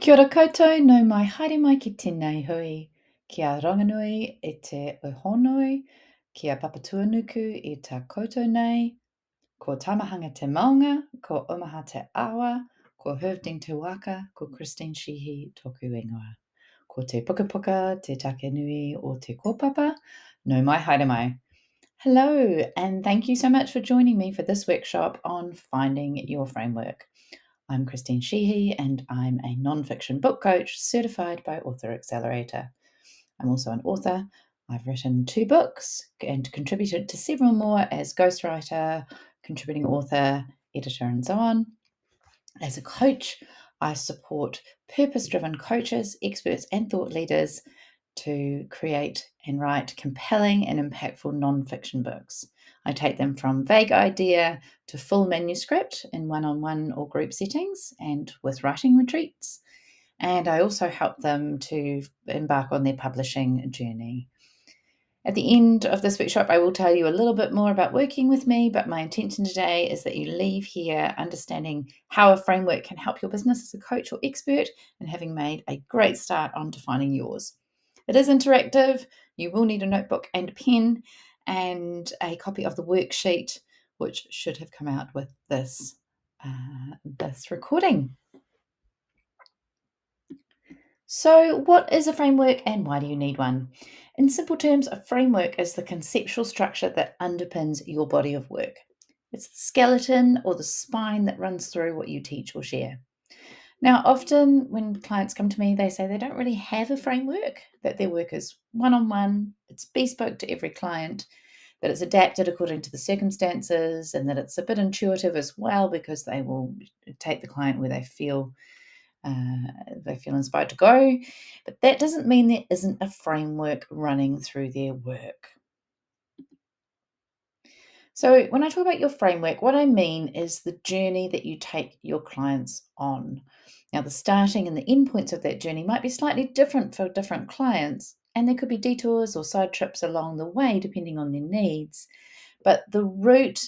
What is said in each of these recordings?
Kia ora koutou, nau mai haere mai ki tēnei hui. Kia ranganui e te ohonui, kia papatuanuku i tā koutou nei. Ko tamahanga te maunga, ko omaha te awa, ko Herding te waka, ko Christine Sheehy toku ingoa. Ko te puka puka, te take nui o te kōpapa, nau mai haere mai. Hello, and thank you so much for joining me for this workshop on finding your framework. I'm Christine Sheehy, and I'm a nonfiction book coach certified by Author Accelerator. I'm also an author. I've written 2 books and contributed to several more as ghostwriter, contributing author, editor, and so on. As a coach, I support purpose-driven coaches, experts, and thought leaders to create and write compelling and impactful nonfiction books. I take them from vague idea to full manuscript in one-on-one or group settings and with writing retreats. And I also help them to embark on their publishing journey. At the end of this workshop, I will tell you a little bit more about working with me, but my intention today is that you leave here understanding how a framework can help your business as a coach or expert and having made a great start on defining yours. It is interactive. You will need a notebook and a pen and a copy of the worksheet, which should have come out with this recording. So, what is a framework and why do you need one? In simple terms, a framework is the conceptual structure that underpins your body of work. It's the skeleton or the spine that runs through what you teach or share. Now, often when clients come to me, they say they don't really have a framework, that their work is one on one, it's bespoke to every client, that it's adapted according to the circumstances, and that it's a bit intuitive as well because they will take the client where they feel inspired to go, but that doesn't mean there isn't a framework running through their work. So, when I talk about your framework, what I mean is the journey that you take your clients on. Now, the starting and the end points of that journey might be slightly different for different clients, and there could be detours or side trips along the way depending on their needs. But the route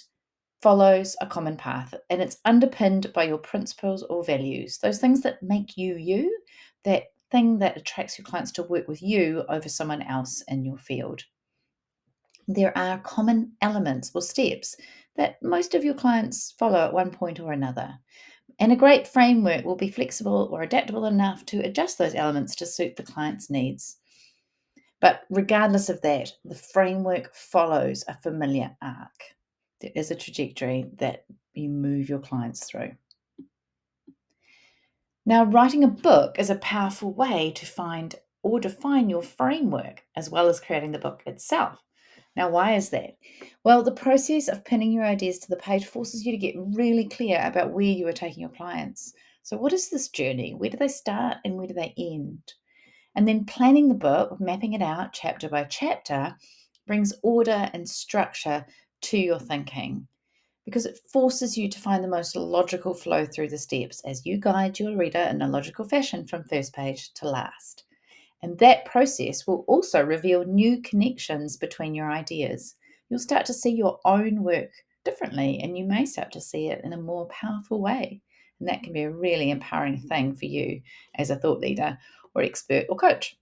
follows a common path and it's underpinned by your principles or values, those things that make you you, that thing that attracts your clients to work with you over someone else in your field. There are common elements or steps that most of your clients follow at one point or another. And a great framework will be flexible or adaptable enough to adjust those elements to suit the client's needs. But regardless of that, the framework follows a familiar arc. There is a trajectory that you move your clients through. Now, writing a book is a powerful way to find or define your framework as well as creating the book itself. Now, why is that? Well, the process of pinning your ideas to the page forces you to get really clear about where you are taking your clients. So, what is this journey? Where do they start and where do they end? And then planning the book, mapping it out chapter by chapter, brings order and structure to your thinking because it forces you to find the most logical flow through the steps as you guide your reader in a logical fashion from first page to last. And that process will also reveal new connections between your ideas. You'll start to see your own work differently, and you may start to see it in a more powerful way. And that can be a really empowering thing for you as a thought leader or expert or coach.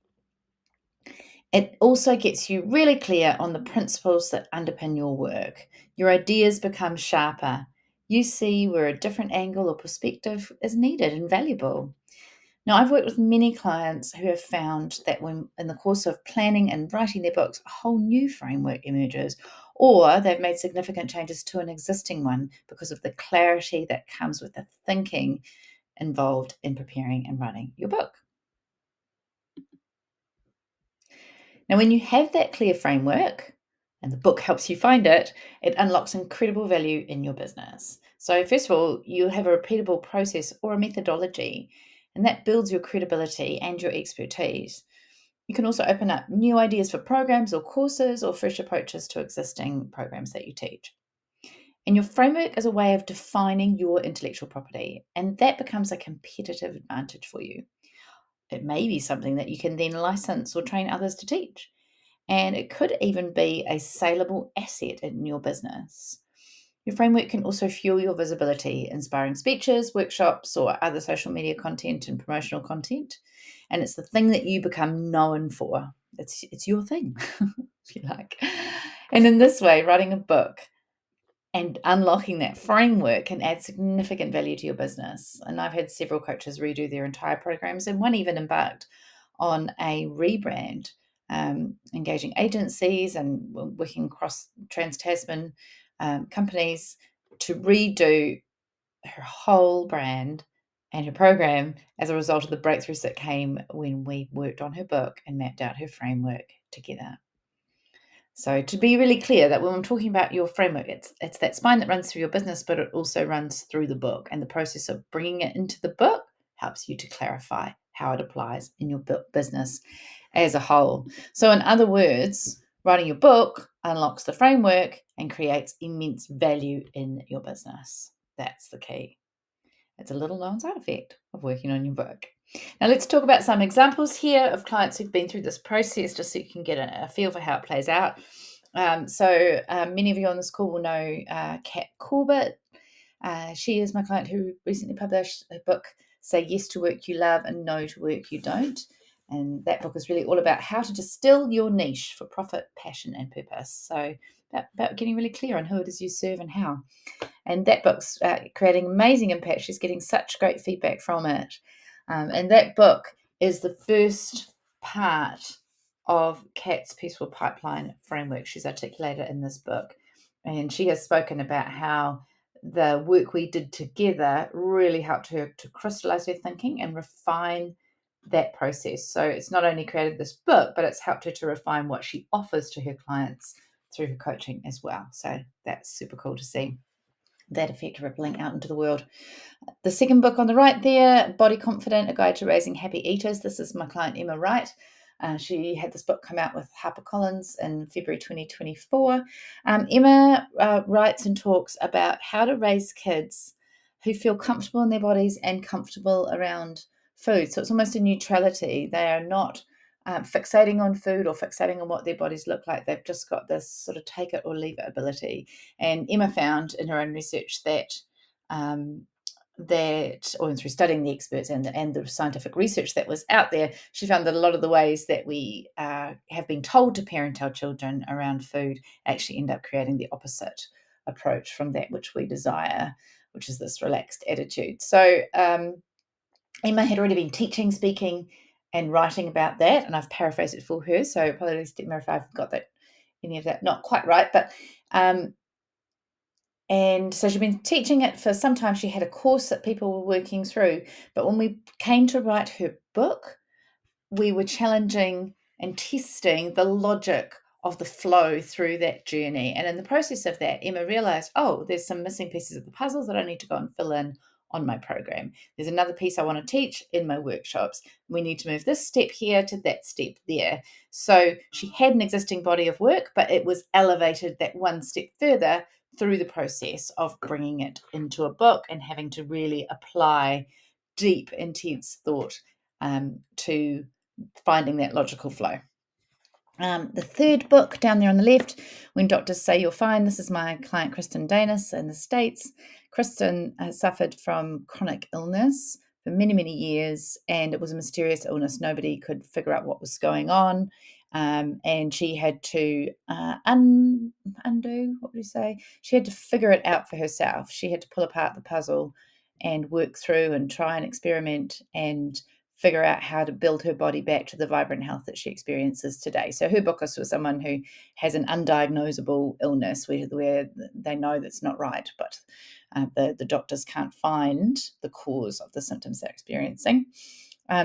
It also gets you really clear on the principles that underpin your work. Your ideas become sharper. You see where a different angle or perspective is needed and valuable. Now, I've worked with many clients who have found that when in the course of planning and writing their books, a whole new framework emerges, or they've made significant changes to an existing one because of the clarity that comes with the thinking involved in preparing and writing your book. Now, when you have that clear framework, and the book helps you find it, it unlocks incredible value in your business. So, first of all, you have a repeatable process or a methodology, and that builds your credibility and your expertise. You can also open up new ideas for programs or courses or fresh approaches to existing programs that you teach. And your framework is a way of defining your intellectual property, and that becomes a competitive advantage for you. It may be something that you can then license or train others to teach. And it could even be a saleable asset in your business. Your framework can also fuel your visibility, inspiring speeches, workshops, or other social media content and promotional content. And it's the thing that you become known for. It's your thing, if you like. And in this way, writing a book and unlocking that framework can add significant value to your business. And I've had several coaches redo their entire programs, and one even embarked on a rebrand, engaging agencies and working across Trans-Tasman companies to redo her whole brand and her program as a result of the breakthroughs that came when we worked on her book and mapped out her framework together. So to be really clear that when I'm talking about your framework, it's that spine that runs through your business, but it also runs through the book. And the process of bringing it into the book helps you to clarify how it applies in your business as a whole. So in other words, writing your book unlocks the framework and creates immense value in your business. That's the key. It's a little known side effect of working on your book. Now, let's talk about some examples here of clients who've been through this process just so you can get a feel for how it plays out. Many of you on this call will know Kat Corbett. She is my client who recently published a book, Say Yes to Work You Love and No to Work You Don't. And that book is really all about how to distill your niche for profit, passion, and purpose. So about getting really clear on who it is you serve and how. And that book's creating amazing impact. She's getting such great feedback from it. And that book is the first part of Kat's Peaceful Pipeline framework she's articulated in this book. And she has spoken about how the work we did together really helped her to crystallize her thinking and refine that process. So it's not only created this book, but it's helped her to refine what she offers to her clients through her coaching as well. So that's super cool to see that effect rippling out into the world. The second book on the right there, Body Confident, A Guide to Raising Happy Eaters. This is my client, Emma Wright. She had this book come out with HarperCollins in February 2024. Emma writes and talks about how to raise kids who feel comfortable in their bodies and comfortable around food. So it's almost a neutrality. They are not fixating on food or fixating on what their bodies look like. They've just got this sort of take it or leave it ability. And Emma found in her own research that or through studying the experts and the scientific research that was out there, she found that a lot of the ways that we have been told to parent our children around food actually end up creating the opposite approach from that which we desire, which is this relaxed attitude. So Emma had already been teaching, speaking, and writing about that, and I've paraphrased it for her. So apologies to Emma if I've got any of that not quite right, but and so she'd been teaching it for some time. She had a course that people were working through. But when we came to write her book, we were challenging and testing the logic of the flow through that journey. And in the process of that, Emma realized, oh, there's some missing pieces of the puzzle that I need to go and fill in on my program. There's another piece I want to teach in my workshops. We need to move this step here to that step there. So she had an existing body of work, but it was elevated that one step further through the process of bringing it into a book and having to really apply deep, intense thought to finding that logical flow. The third book down there on the left, When Doctors Say You're Fine. This is my client, Kristen Danis, in the States. Kristen has suffered from chronic illness for many, many years, and it was a mysterious illness. Nobody could figure out what was going on. And she had to undo, what would you say? She had to figure it out for herself. She had to pull apart the puzzle and work through and try and experiment and figure out how to build her body back to the vibrant health that she experiences today. So her book is for someone who has an undiagnosable illness where they know that's not right, but the doctors can't find the cause of the symptoms they're experiencing.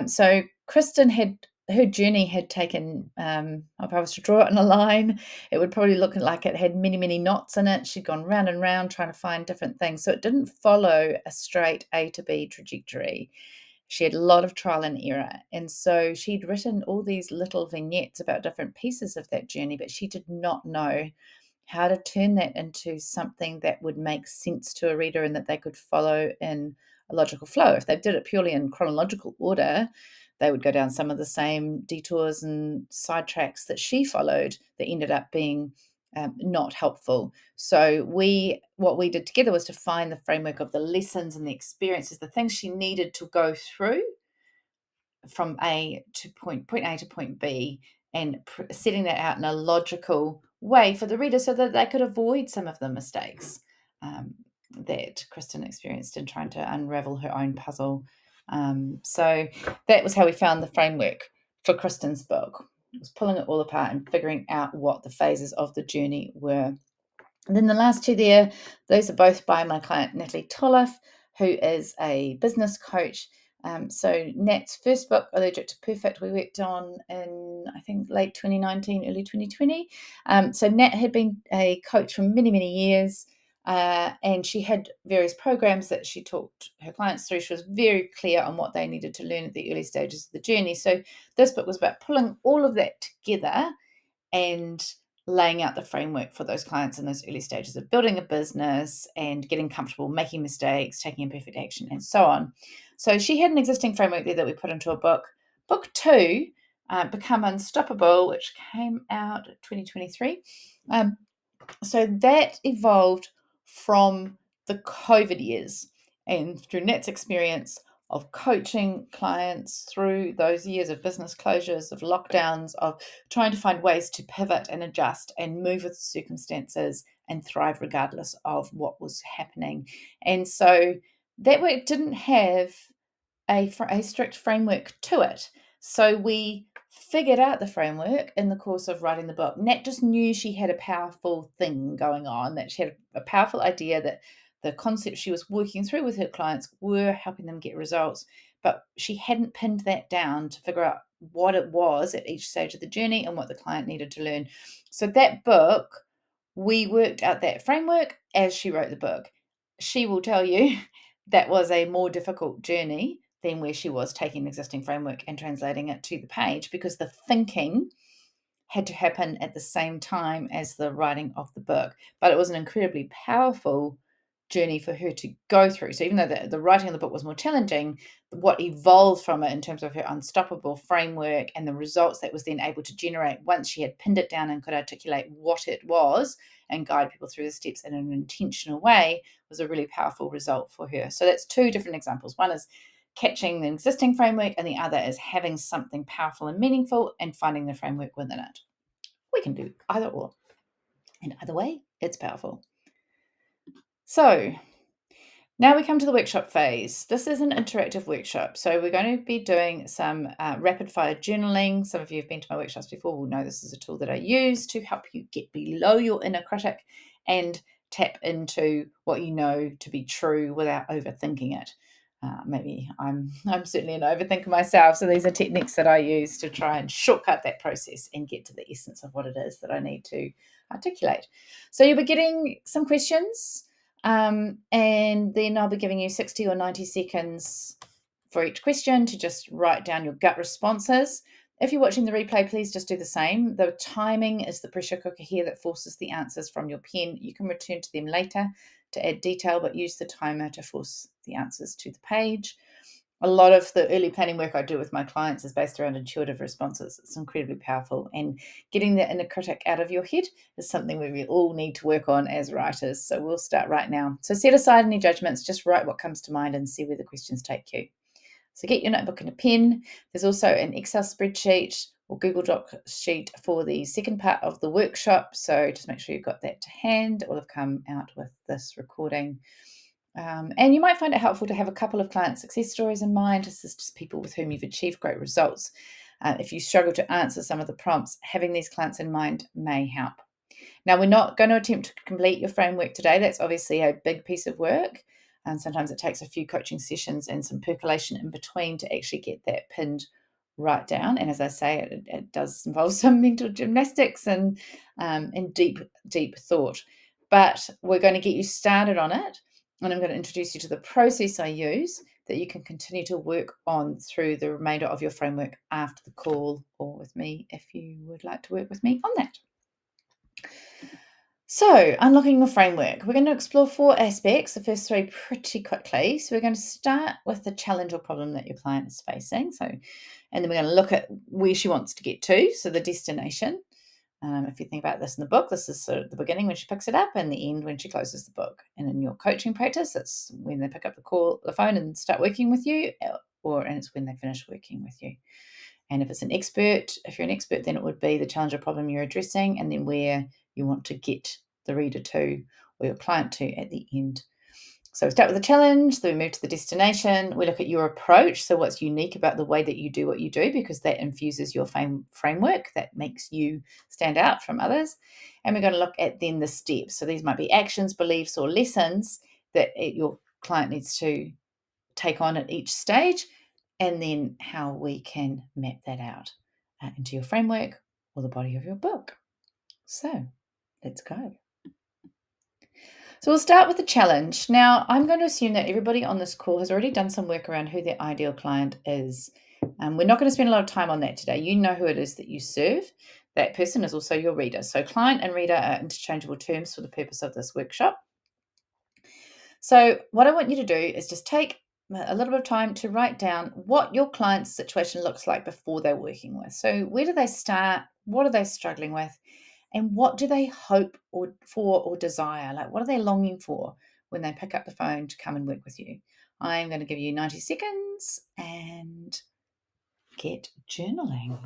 So Kristen her journey had taken, if I was to draw it in a line, it would probably look like it had many, many knots in it. She'd gone round and round trying to find different things. So it didn't follow a straight A to B trajectory. She had a lot of trial and error. And so she'd written all these little vignettes about different pieces of that journey, but she did not know how to turn that into something that would make sense to a reader and that they could follow in a logical flow. If they did it purely in chronological order, they would go down some of the same detours and sidetracks that she followed that ended up being not helpful. So what we did together was to find the framework of the lessons and the experiences, the things she needed to go through from point A to point B, and setting that out in a logical way for the reader so that they could avoid some of the mistakes that Kristen experienced in trying to unravel her own puzzle. So that was how we found the framework for Kristen's book. It was pulling it all apart and figuring out what the phases of the journey were. And then the last two there, those are both by my client, Natalie Tolliff, who is a business coach. So Nat's first book, Allergic to Perfect, we worked on in, I think, late 2019, early 2020. So Nat had been a coach for many, many years, and she had various programs that she talked her clients through. She was very clear on what they needed to learn at the early stages of the journey. So this book was about pulling all of that together and laying out the framework for those clients in those early stages of building a business and getting comfortable, making mistakes, taking imperfect action, and so on. So she had an existing framework there that we put into a book. Book two, Become Unstoppable, which came out 2023. So that evolved from the COVID years and through Nat's experience of coaching clients through those years of business closures, of lockdowns, of trying to find ways to pivot and adjust and move with circumstances and thrive regardless of what was happening. And so that work didn't have a strict framework to it. So we figured out the framework in the course of writing the book. Nat just knew she had a powerful thing going on, that she had a powerful idea, that the concepts she was working through with her clients were helping them get results, but she hadn't pinned that down to figure out what it was at each stage of the journey and what the client needed to learn. So that book, we worked out that framework as she wrote the book. She will tell you that was a more difficult journey than where she was taking an existing framework and translating it to the page, because the thinking had to happen at the same time as the writing of the book. But it was an incredibly powerful journey for her to go through. So even though the writing of the book was more challenging, what evolved from it in terms of her unstoppable framework and the results that was then able to generate once she had pinned it down and could articulate what it was and guide people through the steps in an intentional way was a really powerful result for her. So that's two different examples. One is catching the existing framework, and the other is having something powerful and meaningful and finding the framework within it. We can do either or. And either way, it's powerful. So now we come to the workshop phase. This is an interactive workshop. So we're going to be doing some rapid fire journaling. Some of you have been to my workshops before will know this is a tool that I use to help you get below your inner critic and tap into what you know to be true without overthinking it. Maybe I'm certainly an overthinker myself. So these are techniques that I use to try and shortcut that process and get to the essence of what it is that I need to articulate. So you'll be getting some questions. And then I'll be giving you 60 or 90 seconds for each question to just write down your gut responses. If you're watching the replay, please just do the same. The timing is the pressure cooker here that forces the answers from your pen. You can return to them later to add detail, but use the timer to force the answers to the page. A lot of the early planning work I do with my clients is based around intuitive responses. It's incredibly powerful. And getting the inner critic out of your head is something we all need to work on as writers. So we'll start right now. So set aside any judgments, just write what comes to mind and see where the questions take you. So get your notebook and a pen. There's also an Excel spreadsheet or Google Doc sheet for the second part of the workshop. So just make sure you've got that to hand. It will have come out with this recording. And you might find it helpful to have a couple of client success stories in mind. This is just people with whom you've achieved great results. If you struggle to answer some of the prompts, having these clients in mind may help. Now, we're not going to attempt to complete your framework today. That's obviously a big piece of work. And sometimes it takes a few coaching sessions and some percolation in between to actually get that pinned right down. And as I say, it does involve some mental gymnastics and deep, deep thought. But we're going to get you started on it. And I'm going to introduce you to the process I use that you can continue to work on through the remainder of your framework after the call, or with me if you would like to work with me on that. So, unlocking your framework. We're going to explore 4 aspects, the first 3 pretty quickly. So, we're going to start with the challenge or problem that your client is facing. And then we're going to look at where she wants to get to, so the destination. If you think about this in the book, this is sort of the beginning when she picks it up and the end when she closes the book. And in your coaching practice, it's when they pick up the phone and start working with you, and it's when they finish working with you. And if you're an expert, then it would be the challenge or problem you're addressing and then where you want to get the reader to or your client to at the end. So we start with the challenge, then we move to the destination. We look at your approach. So what's unique about the way that you do what you do, because that infuses your framework that makes you stand out from others. And we're going to look at then the steps. So these might be actions, beliefs, or lessons that your client needs to take on at each stage, and then how we can map that out into your framework or the body of your book. So let's go. So we'll start with the challenge. Now, I'm going to assume that everybody on this call has already done some work around who their ideal client is. We're not going to spend a lot of time on that today. You know who it is that you serve. That person is also your reader. So client and reader are interchangeable terms for the purpose of this workshop. So what I want you to do is just take a little bit of time to write down what your client's situation looks like before they're working with. So where do they start? What are they struggling with? And what do they hope or desire? Like, what are they longing for when they pick up the phone to come and work with you? I'm going to give you 90 seconds and get journaling.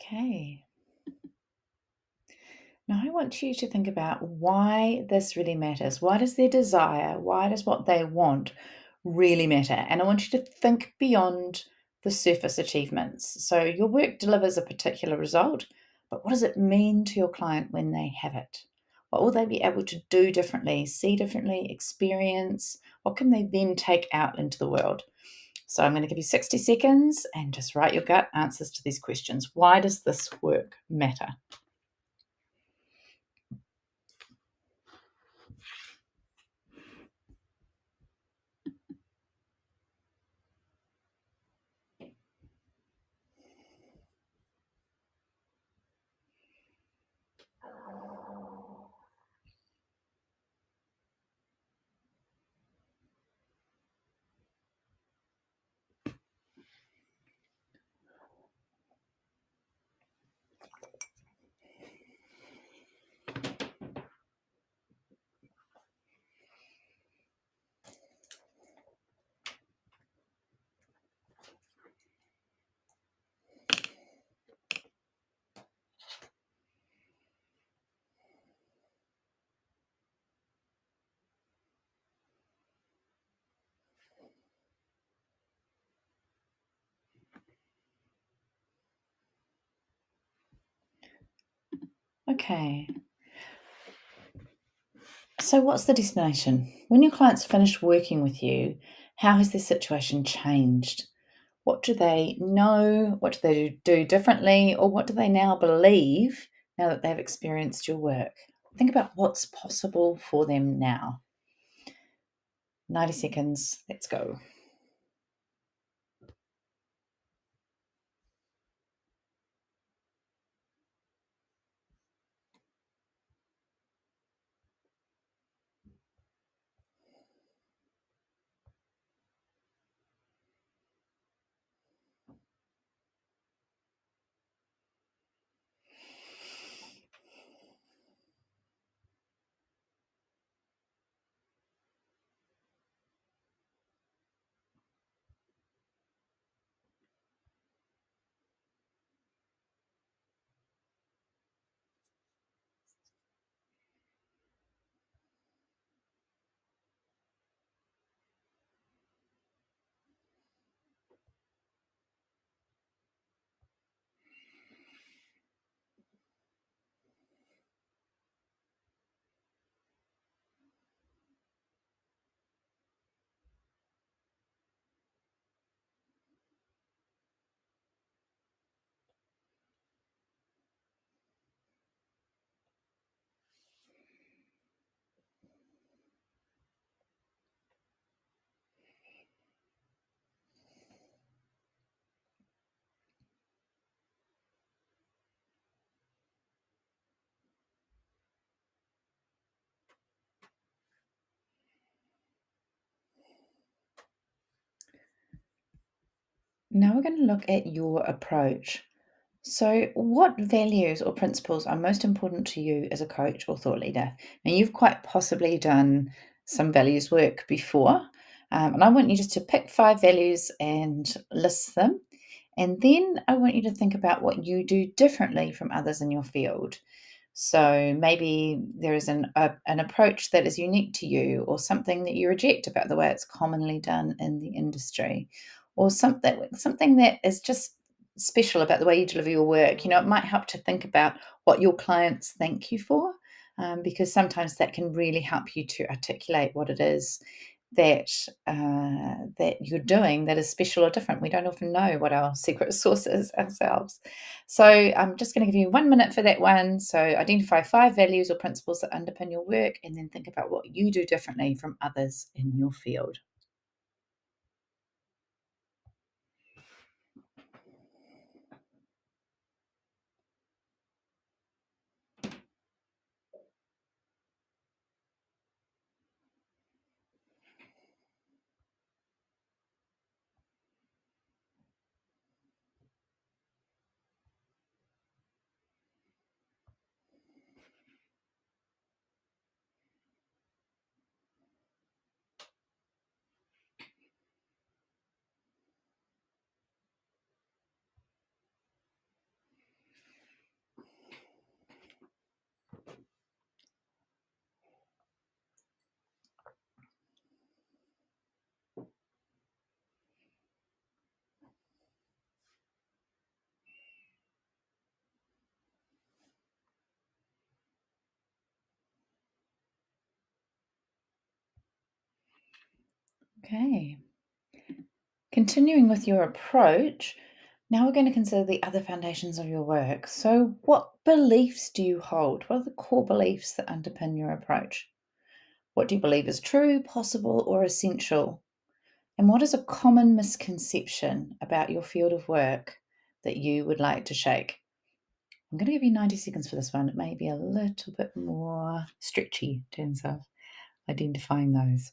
Okay. Now, I want you to think about why this really matters. Why does their desire, why does what they want really matter? And I want you to think beyond the surface achievements. So, your work delivers a particular result, but what does it mean to your client when they have it? What will they be able to do differently, see differently, experience? What can they then take out into the world? So, I'm going to give you 60 seconds and just write your gut answers to these questions. Why does this work matter? Okay. So, what's the destination? When your clients finish working with you, how has their situation changed? What do they know? What do they do differently? Or what do they now believe now that they've experienced your work? Think about what's possible for them now. 90 seconds, let's go. Now we're going to look at your approach. So, what values or principles are most important to you as a coach or thought leader? Now, you've quite possibly done some values work before, and I want you just to pick 5 values and list them. And then I want you to think about what you do differently from others in your field. So maybe there is an approach that is unique to you, or something that you reject about the way it's commonly done in the industry, or something that is just special about the way you deliver your work. It might help to think about what your clients thank you for, because sometimes that can really help you to articulate what it is that that you're doing that is special or different. We don't often know what our secret sauce is ourselves. So I'm just going to give you 1 minute for that one. So identify 5 values or principles that underpin your work, and then think about what you do differently from others in your field. Okay. Continuing with your approach, now we're going to consider the other foundations of your work. So, what beliefs do you hold? What are the core beliefs that underpin your approach? What do you believe is true, possible, or essential? And what is a common misconception about your field of work that you would like to shake? I'm going to give you 90 seconds for this one. It may be a little bit more stretchy in terms of identifying those.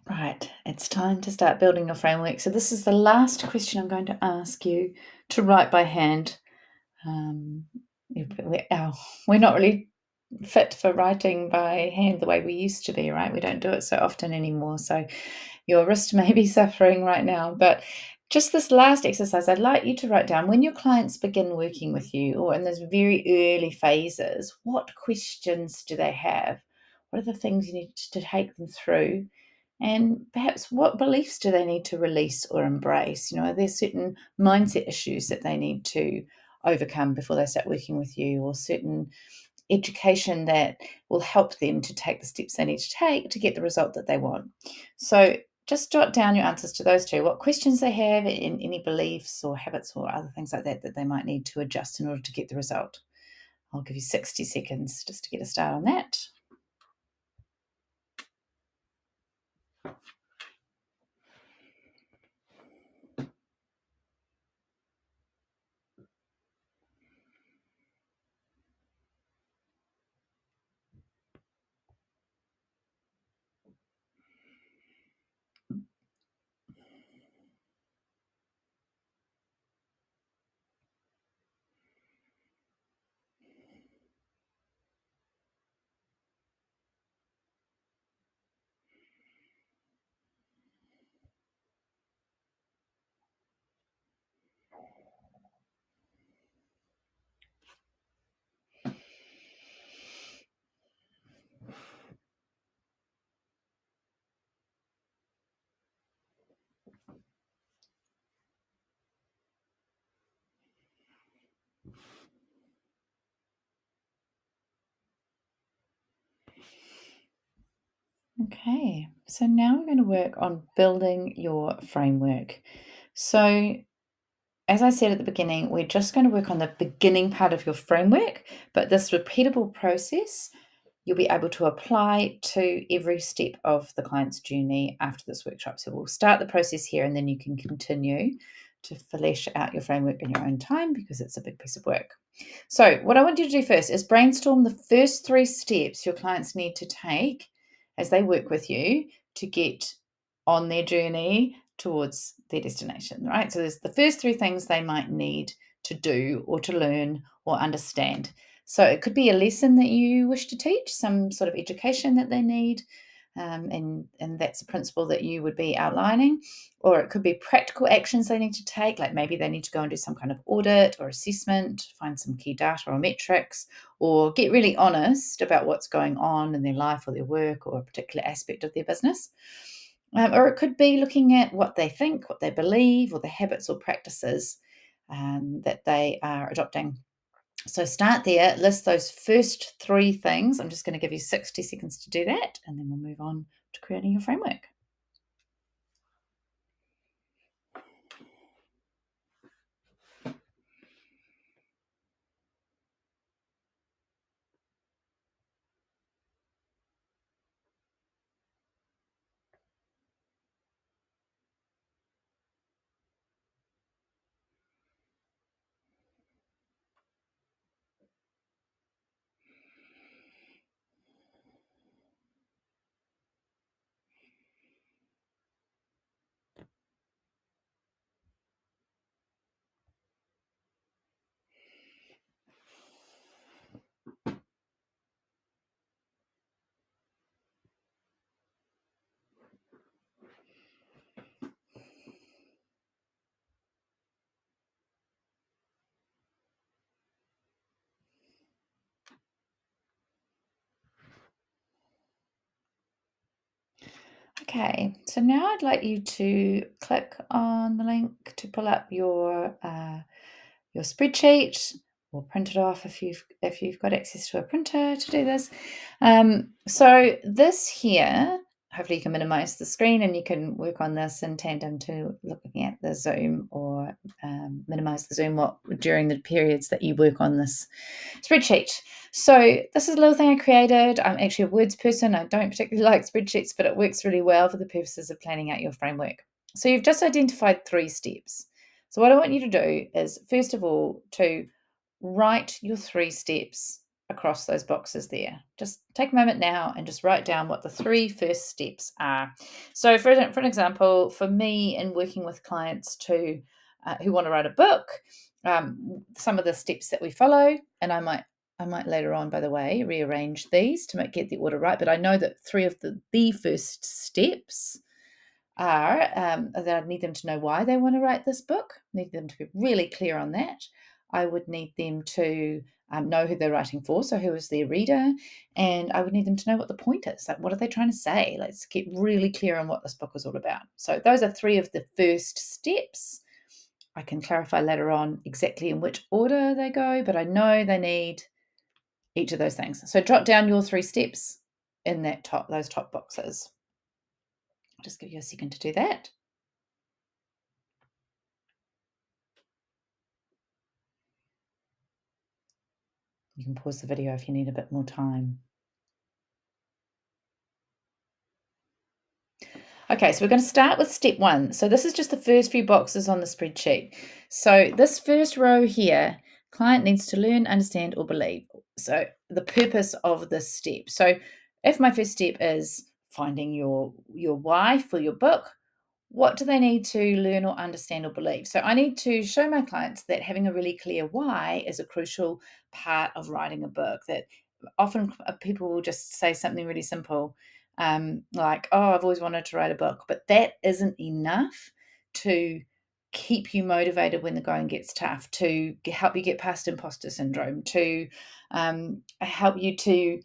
Right, it's time to start building your framework. So, this is the last question I'm going to ask you to write by hand. Um, we're not really fit for writing by hand the way we used to be, right? We don't do it so often anymore. So, your wrist may be suffering right now. But just this last exercise, I'd like you to write down when your clients begin working with you, or in those very early phases, what questions do they have? What are the things you need to take them through? And perhaps what beliefs do they need to release or embrace? Are there certain mindset issues that they need to overcome before they start working with you, or certain education that will help them to take the steps they need to take to get the result that they want? So just jot down your answers to those two, what questions they have, and any beliefs or habits or other things like that that they might need to adjust in order to get the result. I'll give you 60 seconds just to get a start on that. Okay, so now we're going to work on building your framework. So, as I said at the beginning, we're just going to work on the beginning part of your framework, but this repeatable process you'll be able to apply to every step of the client's journey after this workshop. So, we'll start the process here and then you can continue to flesh out your framework in your own time because it's a big piece of work. So, what I want you to do first is brainstorm the first 3 steps your clients need to take as they work with you to get on their journey towards their destination, right? So, there's the first 3 things they might need to do or to learn or understand. So, it could be a lesson that you wish to teach, some sort of education that they need, and that's a principle that you would be outlining. Or it could be practical actions they need to take, like maybe they need to go and do some kind of audit or assessment, find some key data or metrics, or get really honest about what's going on in their life or their work or a particular aspect of their business. Or it could be looking at what they think, what they believe, or the habits or practices that they are adopting. So start there, list those first 3 things. I'm just going to give you 60 seconds to do that, and then we'll move on to creating your framework. Okay, so now I'd like you to click on the link to pull up your spreadsheet or print it off if you've got access to a printer to do this. So this here, hopefully you can minimize the screen and you can work on this in tandem to looking at the Zoom or minimize the Zoom during the periods that you work on this spreadsheet. So this is a little thing I created. I'm actually a words person. I don't particularly like spreadsheets, but it works really well for the purposes of planning out your framework. So you've just identified 3 steps. So what I want you to do is, first of all, to write your 3 steps across those boxes there. Just take a moment now and just write down what the 3 first steps are. So for an example, for me in working with clients who want to write a book, some of the steps that we follow, and I might later on, by the way, rearrange these to get the order right. But I know that 3 of the first steps are that I need them to know why they want to write this book. I need them to be really clear on that. I would need them to know who they're writing for, so who is their reader, and I would need them to know what the point is. Like, what are they trying to say? Let's get really clear on what this book is all about. So those are 3 of the first steps. I can clarify later on exactly in which order they go, but I know they need each of those things. So jot down your 3 steps in those top boxes. I'll just give you a second to do that. You can pause the video if you need a bit more time. Okay, so we're going to start with step 1. So this is just the first few boxes on the spreadsheet. So this first row here, client needs to learn, understand, or believe. So the purpose of this step. So if my first step is finding your why for your book, what do they need to learn or understand or believe? So I need to show my clients that having a really clear why is a crucial part of writing a book. That often people will just say something really simple, like, oh, I've always wanted to write a book, but that isn't enough to keep you motivated when the going gets tough, to help you get past imposter syndrome, to help you to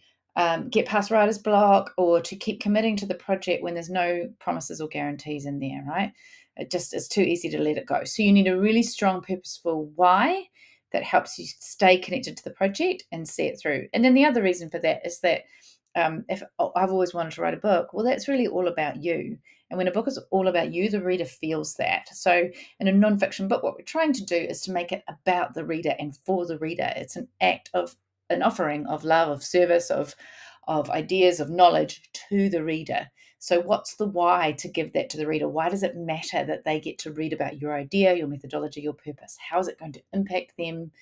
get past writer's block, or to keep committing to the project when there's no promises or guarantees in there, right? It just is too easy to let it go. So you need a really strong, purposeful why that helps you stay connected to the project and see it through. And then the other reason for that is that if I've always wanted to write a book, well, that's really all about you. And when a book is all about you, the reader feels that. So in a nonfiction book, what we're trying to do is to make it about the reader and for the reader. It's an act of an offering of love, of service, of ideas, of knowledge to the reader. So what's the why to give that to the reader? Why does it matter that they get to read about your idea, your methodology, your purpose? How is it going to impact them,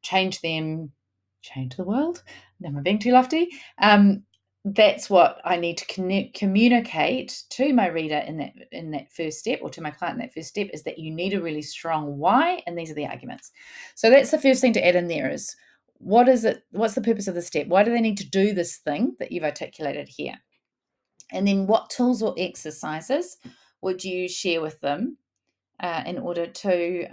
change them, change the world? Am I being too lofty? That's what I need to communicate to my reader in that first step, or to my client in that first step, is that you need a really strong why, and these are the arguments. So that's the first thing to add in there is, what is it? What's the purpose of the step? Why do they need to do this thing that you've articulated here? And then what tools or exercises would you share with them in order to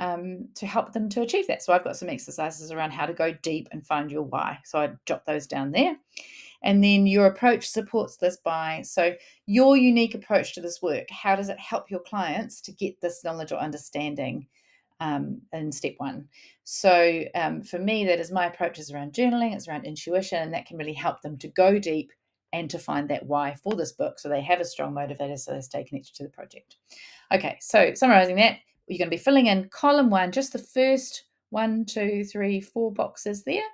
help them to achieve that? So I've got some exercises around how to go deep and find your why. So I jot those down there. And then your approach supports this by, so your unique approach to this work, how does it help your clients to get this knowledge or understanding in step one? So for me, that is my approach is around journaling, it's around intuition, and that can really help them to go deep and to find that why for this book, so they have a strong motivator, so they stay connected to the project. Okay, so summarizing that, you're going to be filling in column one, just the first 1, 2, 3, 4 boxes there.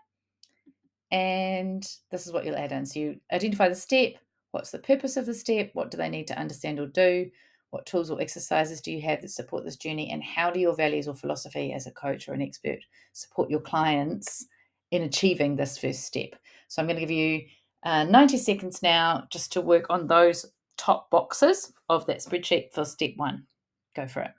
And this is what you'll add in. So you identify the step. What's the purpose of the step? What do they need to understand or do? What tools or exercises do you have that support this journey? And how do your values or philosophy as a coach or an expert support your clients in achieving this first step? So I'm going to give you 90 seconds now just to work on those top boxes of that spreadsheet for step one. Go for it.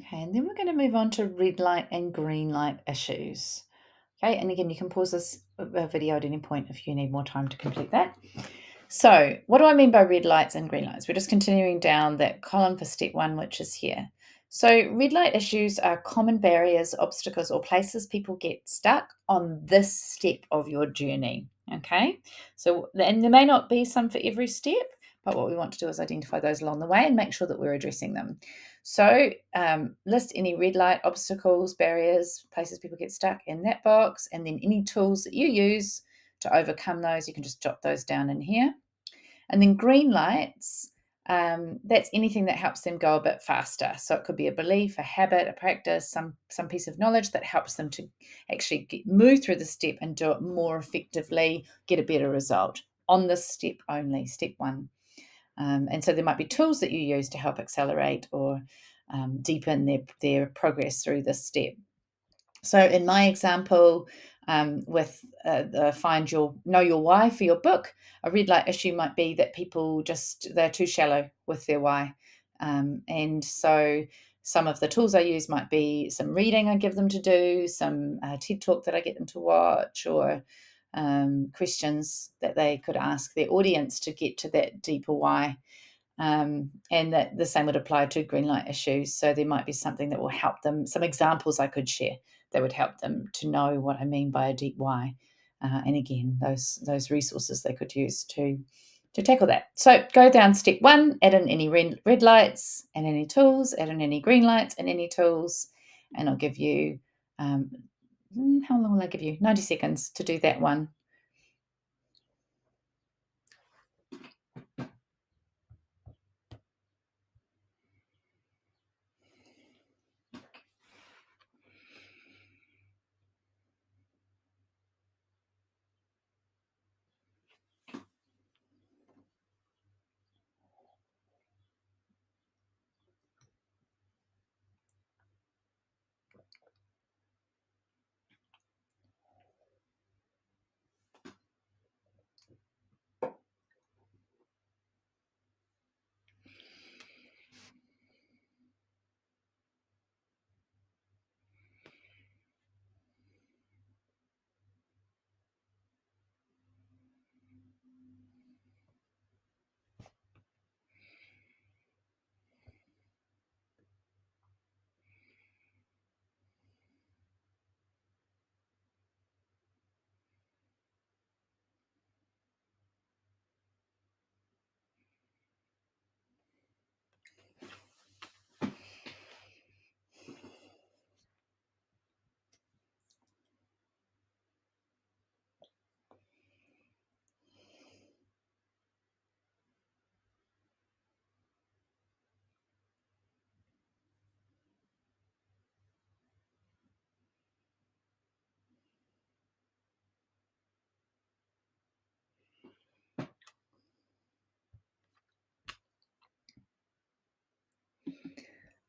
Okay, and then we're going to move on to red light and green light issues. Okay, and again, you can pause this video at any point if you need more time to complete that. So what do I mean by red lights and green lights? We're just continuing down that column for step one, which is here. So red light issues are common barriers, obstacles, or places people get stuck on this step of your journey. Okay, so, and there may not be some for every step, but what we want to do is identify those along the way and make sure that we're addressing them. So list any red light, obstacles, barriers, places people get stuck in that box, and then any tools that you use to overcome those. You can just jot those down in here. And then green lights, that's anything that helps them go a bit faster. So it could be a belief, a habit, a practice, some piece of knowledge that helps them to actually move through the step and do it more effectively, get a better result on this step only, step one. And so there might be tools that you use to help accelerate or deepen their progress through this step. So in my example, with know your why for your book, a red light issue might be that people they're too shallow with their why. And so some of the tools I use might be some reading I give them to do, some TED Talk that I get them to watch, or questions that they could ask their audience to get to that deeper why. And that the same would apply to green light issues. So there might be something that will help them, some examples I could share that would help them to know what I mean by a deep why. And again, those resources they could use to tackle that. So go down step 1, add in any red lights and any tools, add in any green lights and any tools, and I'll give you, how long will I give you? 90 seconds to do that one.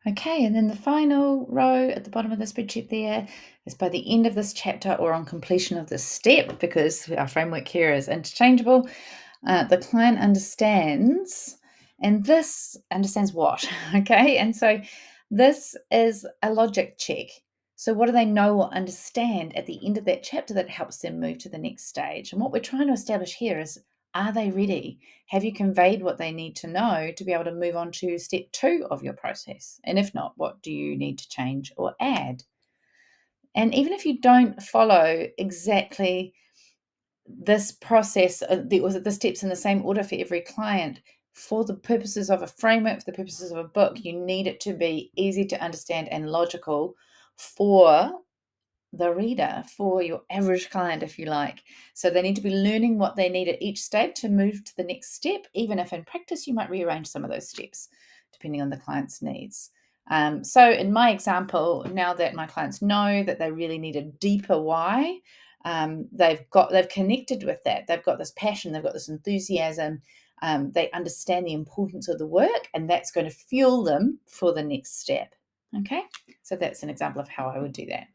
Okay, and then the final row at the bottom of the spreadsheet there is by the end of this chapter or on completion of this step, because our framework here is interchangeable. The client understands, and this understands what? Okay, and so this is a logic check. So, what do they know or understand at the end of that chapter that helps them move to the next stage? And what we're trying to establish here is, are they ready? Have you conveyed what they need to know to be able to move on to step 2 of your process? And if not, what do you need to change or add? And even if you don't follow exactly this process, the steps in the same order for every client, for the purposes of a framework, for the purposes of a book, you need it to be easy to understand and logical for the reader, for your average client, if you like. So they need to be learning what they need at each step to move to the next step, even if in practice you might rearrange some of those steps depending on the client's needs. So in my example, now that my clients know that they really need a deeper why, they've connected with that. They've got this passion, they've got this enthusiasm. They understand the importance of the work, and that's going to fuel them for the next step. Okay, so that's an example of how I would do that.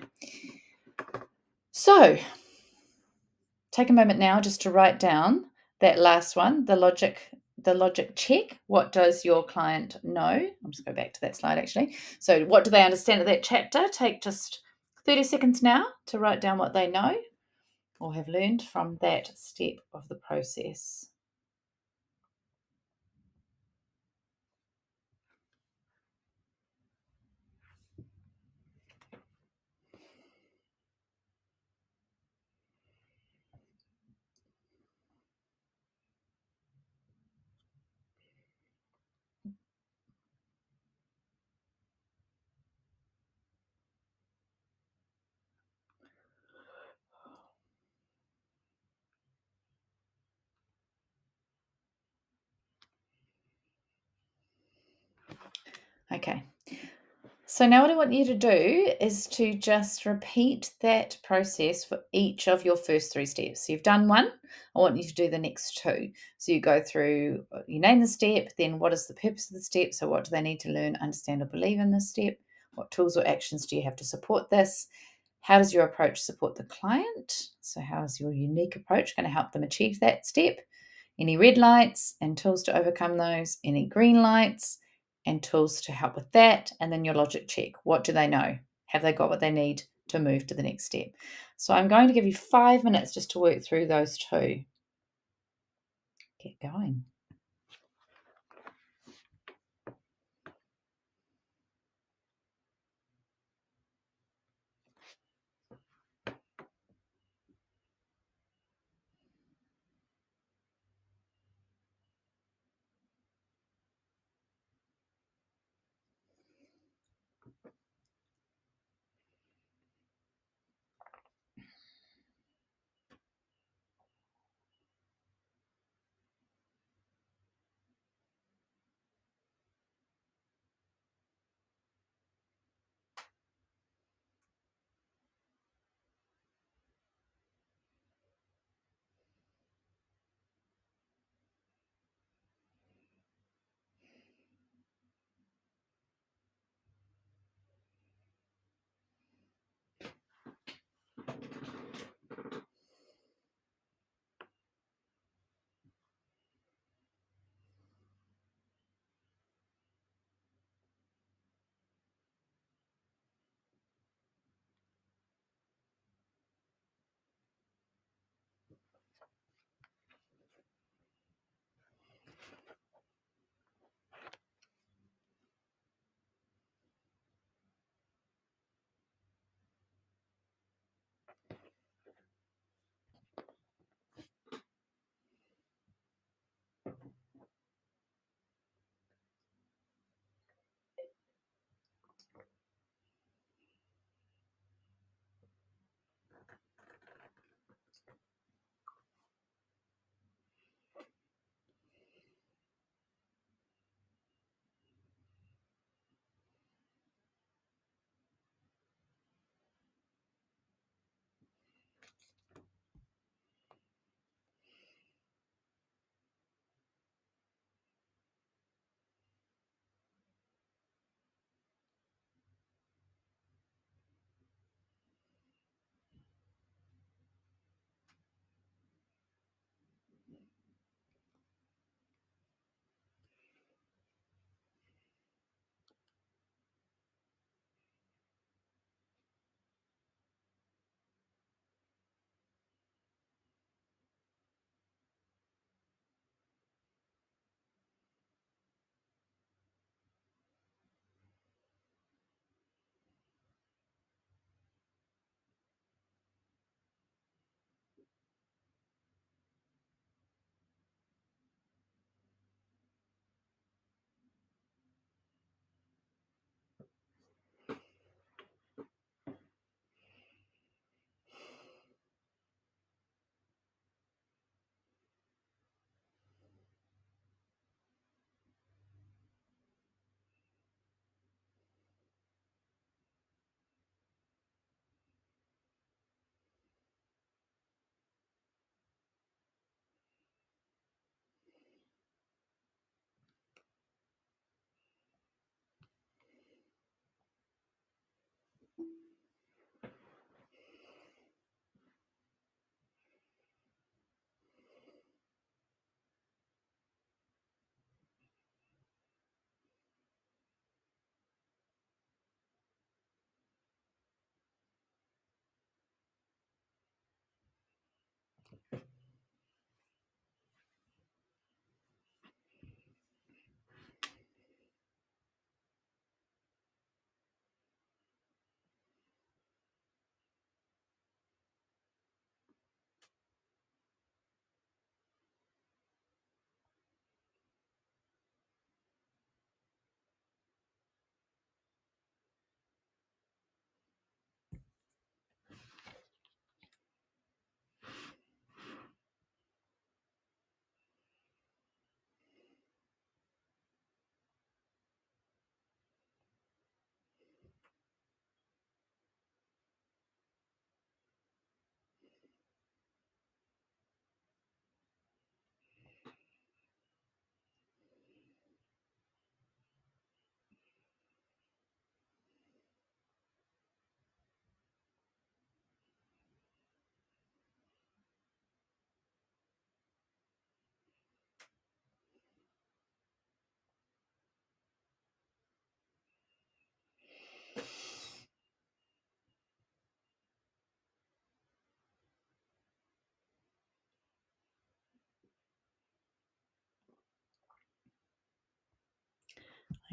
So take a moment now just to write down that last one, the logic check. What does your client know? I'll just go back to that slide actually. So what do they understand of that chapter? Take just 30 seconds now to write down what they know or have learned from that step of the process. Okay. So now what I want you to do is to just repeat that process for each of your first 3 steps. So you've done one, I want you to do the next 2. So you go through, you name the step, then what is the purpose of the step? So what do they need to learn, understand, or believe in this step? What tools or actions do you have to support this? How does your approach support the client? So how is your unique approach going to help them achieve that step? Any red lights and tools to overcome those? Any green lights and tools to help with that? And then your logic check. What do they know? Have they got what they need to move to the next step? So I'm going to give you 5 minutes just to work through those 2. Get going.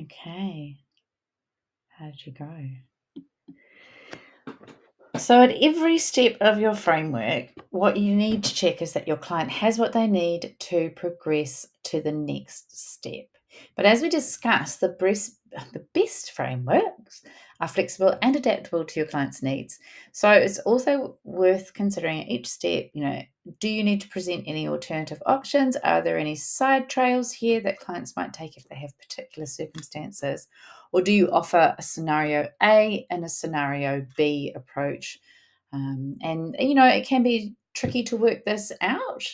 Okay. How did you go? So, at every step of your framework, what you need to check is that your client has what they need to progress to the next step. But as we discussed, the best frameworks are flexible and adaptable to your client's needs. So, it's also worth considering at each step, do you need to present any alternative options? Are there any side trails here that clients might take if they have particular circumstances? Or do you offer a scenario A and a scenario B approach? It can be tricky to work this out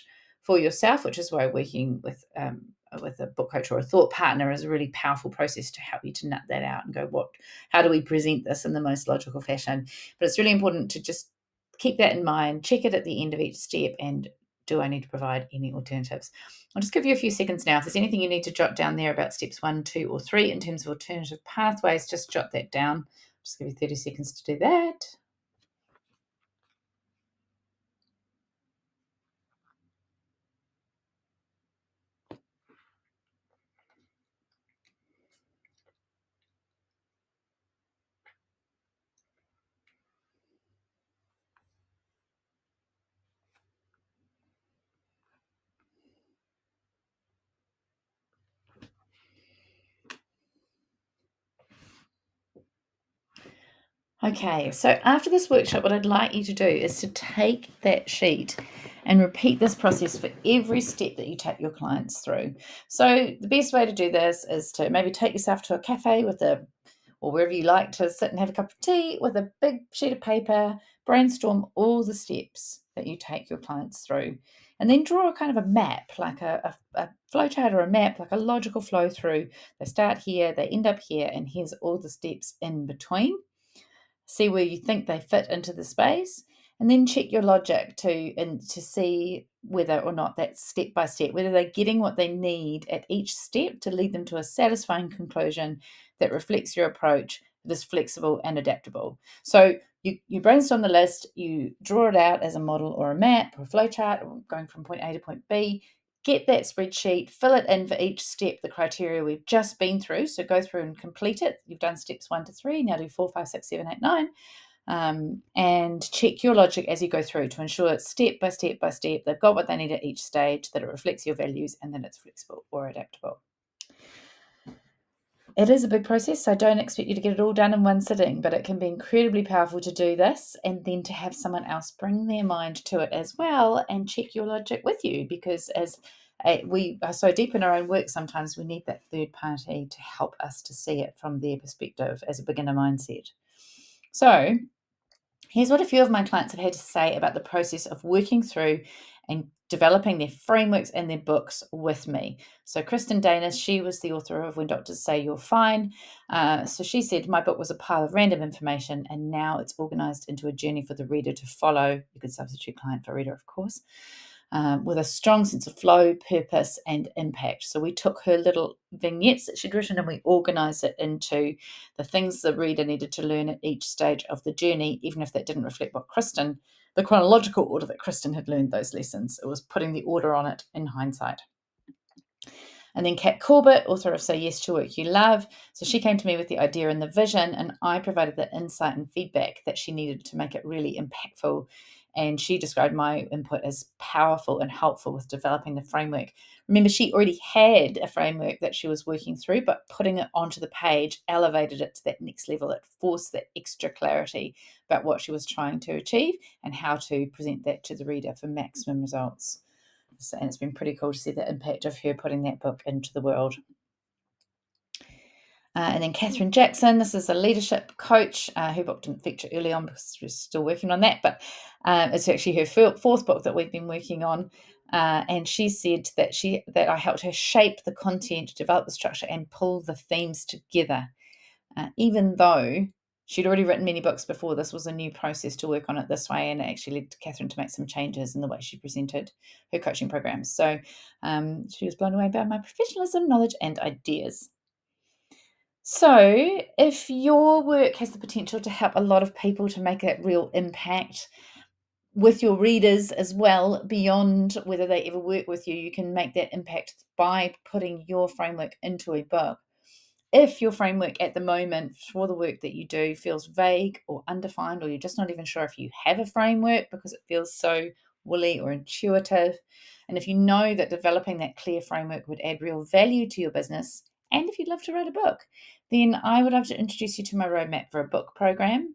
for yourself, which is why working with a book coach or a thought partner is a really powerful process to help you to nut that out and go, how do we present this in the most logical fashion? But it's really important to just keep that in mind, check it at the end of each step, and do I need to provide any alternatives? I'll just give you a few seconds now. If there's anything you need to jot down there about steps 1, 2, or 3 in terms of alternative pathways, just jot that down. Just give you 30 seconds to do that. Okay, so after this workshop, what I'd like you to do is to take that sheet and repeat this process for every step that you take your clients through. So the best way to do this is to maybe take yourself to a cafe or wherever you like to sit and have a cup of tea with a big sheet of paper, brainstorm all the steps that you take your clients through, and then draw a kind of a map, like a flow chart or a map, like a logical flow through. They start here, they end up here, and here's all the steps in between. See where you think they fit into the space, and then check your logic to see whether or not that's step by step, whether they're getting what they need at each step to lead them to a satisfying conclusion that reflects your approach that is flexible and adaptable. So you brainstorm the list, you draw it out as a model or a map or a flow chart, going from point A to point B. Get that spreadsheet, fill it in for each step, the criteria we've just been through. So go through and complete it. You've done steps 1 to 3, now do 4, 5, 6, 7, 8, 9. And check your logic as you go through to ensure it's step by step by step. They've got what they need at each stage, that it reflects your values, and that it's flexible or adaptable. It is a big process, so don't expect you to get it all done in one sitting, but it can be incredibly powerful to do this and then to have someone else bring their mind to it as well and check your logic with you, because as we are so deep in our own work, sometimes we need that third party to help us to see it from their perspective as a beginner mindset. So here's what a few of my clients have had to say about the process of working through and developing their frameworks and their books with me. So, Kristen Danis, she was the author of When Doctors Say You're Fine. So, she said, my book was a pile of random information, and now it's organized into a journey for the reader to follow. You could substitute client for reader, of course. With a strong sense of flow, purpose, and impact. So we took her little vignettes that she'd written and we organised it into the things the reader needed to learn at each stage of the journey, even if that didn't reflect the chronological order that Kristen had learned those lessons. It was putting the order on it in hindsight. And then Kat Corbett, author of Say Yes to Work You Love. So she came to me with the idea and the vision, and I provided the insight and feedback that she needed to make it really impactful. And she described my input as powerful and helpful with developing the framework. Remember, she already had a framework that she was working through, but putting it onto the page elevated it to that next level. It forced that extra clarity about what she was trying to achieve and how to present that to the reader for maximum results. And it's been pretty cool to see the impact of her putting that book into the world. And then Catherine Jackson, this is a leadership coach. Her book didn't feature early on because we're still working on that, but it's actually her fourth book that we've been working on. And she said that I helped her shape the content, develop the structure, and pull the themes together. Even though she'd already written many books before, this was a new process to work on it this way, and it actually led to Catherine to make some changes in the way she presented her coaching programs. So she was blown away by my professionalism, knowledge, and ideas. So, if your work has the potential to help a lot of people to make a real impact with your readers as well, beyond whether they ever work with you, you can make that impact by putting your framework into a book. if your framework at the moment for the work that you do feels vague or undefined, or you're just not even sure if you have a framework because it feels so woolly or intuitive, and if you know that developing that clear framework would add real value to your business, and if you'd love to write a book, then I would love to introduce you to my Roadmap for a Book program.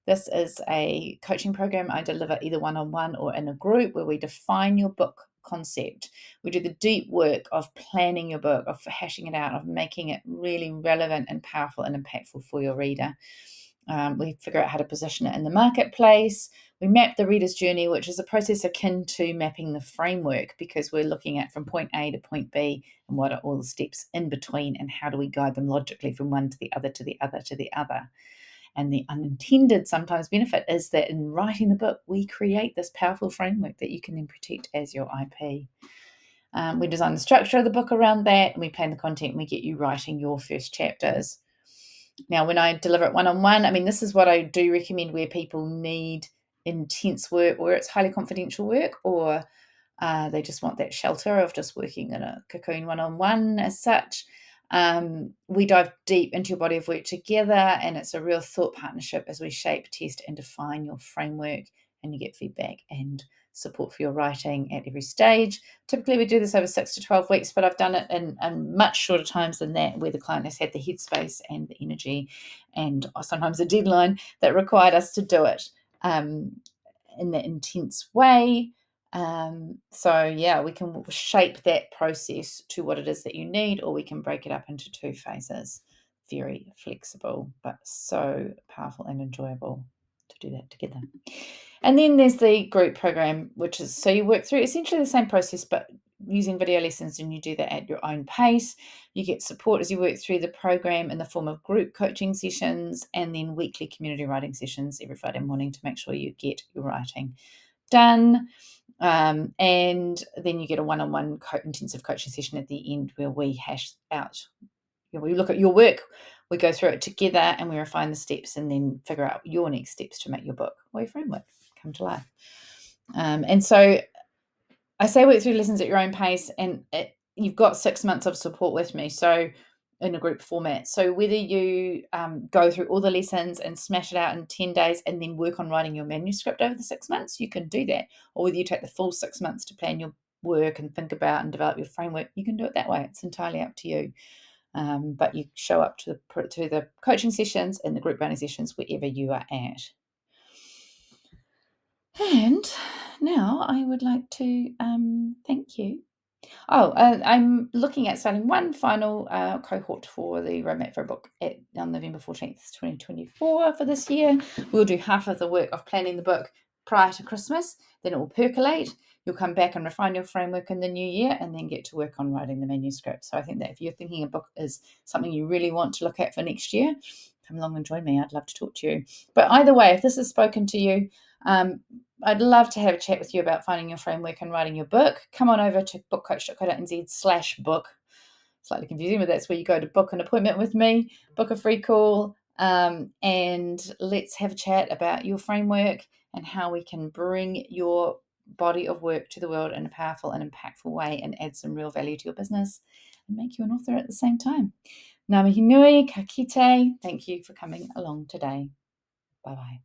This is a coaching program I deliver either one-on-one or in a group, where we define your book concept. We do the deep work of planning your book, of hashing it out, of making it really relevant and powerful and impactful for your reader. We figure out how to position it in the marketplace. We map the reader's journey, which is a process akin to mapping the framework, because we're looking at from point A to point B and what are all the steps in between, and how do we guide them logically from one to the other to the other to the other. And the unintended sometimes benefit is that in writing the book, we create this powerful framework that you can then protect as your IP. We design the structure of the book around that, and we plan the content, and we get you writing your first chapters. Now, when I deliver it one-on-one, I mean, this is what I do recommend where people need intense work, where it's highly confidential work, or they just want that shelter of just working in a cocoon one-on-one as such. We dive deep into your body of work together, and it's a real thought partnership as we shape, test, and define your framework, and you get feedback and support for your writing at every stage. Typically, we do this over 6 to 12 weeks, but I've done it in much shorter times than that, where the client has had the headspace and the energy and sometimes a deadline that required us to do it in that intense way. So yeah, we can shape that process to what it is that you need, or we can break it up into 2 phases. Very flexible, but so powerful and enjoyable to do that together. And then there's the group program, which is so you work through essentially the same process, but using video lessons, and you do that at your own pace. You get support as you work through the program in the form of group coaching sessions, and then weekly community writing sessions every Friday morning to make sure you get your writing done. And then you get a one-on-one intensive coaching session at the end, where we hash out, we look at your work, we go through it together, and we refine the steps, and then figure out your next steps to make your book or your framework come to life. And so I say work through lessons at your own pace, and you've got 6 months of support with me, so in a group format. So whether you go through all the lessons and smash it out in 10 days and then work on writing your manuscript over the 6 months, you can do that. Or whether you take the full 6 months to plan your work and think about and develop your framework, you can do it that way. It's entirely up to you. But you show up to the coaching sessions and the group writing sessions wherever you are at. And now I would like to thank you. I'm looking at starting one final cohort for the Roadmap for a Book on November 14th, 2024 for this year. We'll do half of the work of planning the book prior to Christmas, then it will percolate. You'll come back and refine your framework in the new year, and then get to work on writing the manuscript. So I think that if you're thinking a book is something you really want to look at for next year, come along and join me. I'd love to talk to you. But either way, if this has spoken to you, I'd love to have a chat with you about finding your framework and writing your book. Come on over to bookcoach.co.nz/book. Slightly confusing, but that's where you go to book an appointment with me, book a free call, and let's have a chat about your framework and how we can bring your body of work to the world in a powerful and impactful way, and add some real value to your business and make you an author at the same time. Ngā mihi nui, ka kite. Thank you for coming along today. Bye-bye.